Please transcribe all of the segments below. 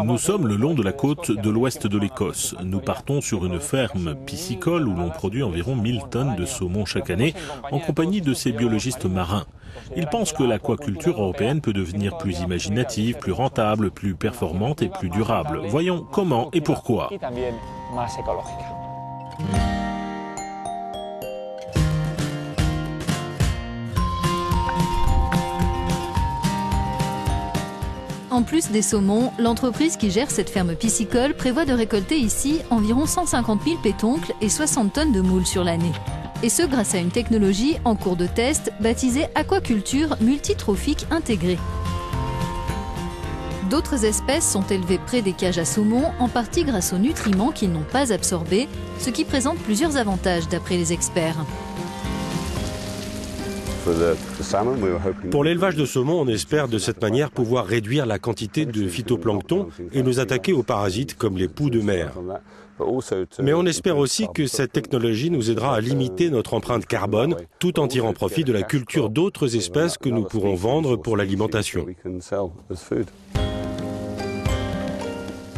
Nous sommes le long de la côte de l'ouest de l'Écosse. Nous partons sur une ferme piscicole où l'on produit environ 1000 tonnes de saumon chaque année en compagnie de ces biologistes marins. Ils pensent que l'aquaculture européenne peut devenir plus imaginative, plus rentable, plus performante et plus durable. Voyons comment et pourquoi. En plus des saumons, l'entreprise qui gère cette ferme piscicole prévoit de récolter ici environ 150 000 pétoncles et 60 tonnes de moules sur l'année. Et ce grâce à une technologie en cours de test baptisée aquaculture multitrophique intégrée. D'autres espèces sont élevées près des cages à saumon, en partie grâce aux nutriments qu'ils n'ont pas absorbés, ce qui présente plusieurs avantages d'après les experts. Pour l'élevage de saumon, on espère de cette manière pouvoir réduire la quantité de phytoplancton et nous attaquer aux parasites comme les poux de mer. Mais on espère aussi que cette technologie nous aidera à limiter notre empreinte carbone tout en tirant profit de la culture d'autres espèces que nous pourrons vendre pour l'alimentation.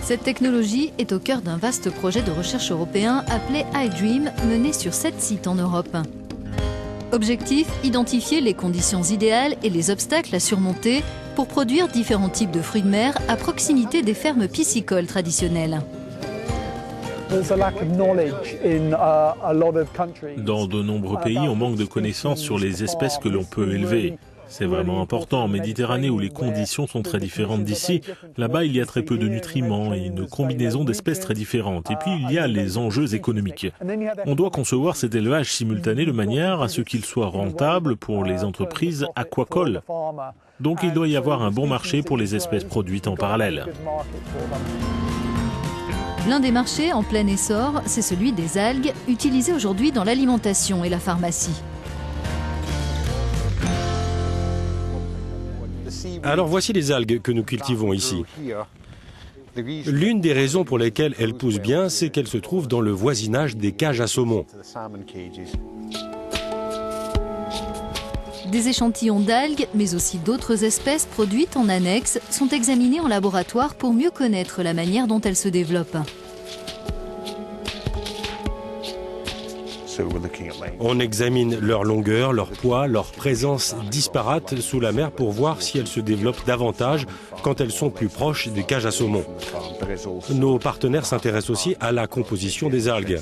Cette technologie est au cœur d'un vaste projet de recherche européen appelé iDream, mené sur 7 sites en Europe. Objectif, identifier les conditions idéales et les obstacles à surmonter pour produire différents types de fruits de mer à proximité des fermes piscicoles traditionnelles. Dans de nombreux pays, on manque de connaissances sur les espèces que l'on peut élever. C'est vraiment important. En Méditerranée, où les conditions sont très différentes d'ici, là-bas, il y a très peu de nutriments et une combinaison d'espèces très différentes. Et puis, il y a les enjeux économiques. On doit concevoir cet élevage simultané de manière à ce qu'il soit rentable pour les entreprises aquacoles. Donc, il doit y avoir un bon marché pour les espèces produites en parallèle. L'un des marchés en plein essor, c'est celui des algues, utilisées aujourd'hui dans l'alimentation et la pharmacie. Alors voici les algues que nous cultivons ici. L'une des raisons pour lesquelles elles poussent bien, c'est qu'elles se trouvent dans le voisinage des cages à saumon. Des échantillons d'algues, mais aussi d'autres espèces produites en annexe, sont examinés en laboratoire pour mieux connaître la manière dont elles se développent. On examine leur longueur, leur poids, leur présence disparate sous la mer pour voir si elles se développent davantage quand elles sont plus proches des cages à saumon. Nos partenaires s'intéressent aussi à la composition des algues.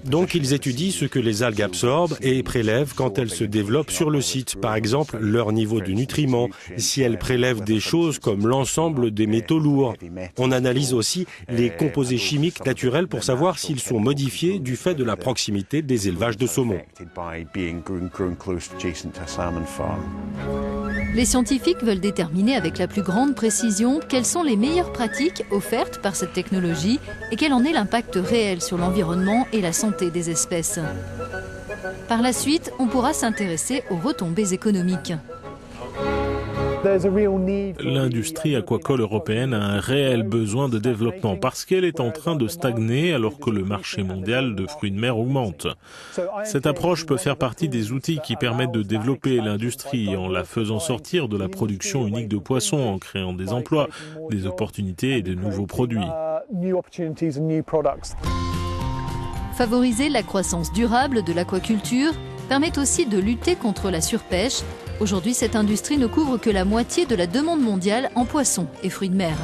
Donc ils étudient ce que les algues absorbent et prélèvent quand elles se développent sur le site. Par exemple, leur niveau de nutriments, si elles prélèvent des choses comme l'ensemble des métaux lourds. On analyse aussi les composés chimiques naturels pour savoir s'ils sont modifiés du fait de la proximité des élevages de saumon. Les scientifiques veulent déterminer avec la plus grande précision quelles sont les meilleures pratiques offertes par cette technologie et quel en est l'impact réel sur l'environnement et la santé des espèces. Par la suite, on pourra s'intéresser aux retombées économiques. L'industrie aquacole européenne a un réel besoin de développement parce qu'elle est en train de stagner alors que le marché mondial de fruits de mer augmente. Cette approche peut faire partie des outils qui permettent de développer l'industrie en la faisant sortir de la production unique de poissons, en créant des emplois, des opportunités et de nouveaux produits. Favoriser la croissance durable de l'aquaculture permet aussi de lutter contre la surpêche. Aujourd'hui, cette industrie ne couvre que la moitié de la demande mondiale en poissons et fruits de mer.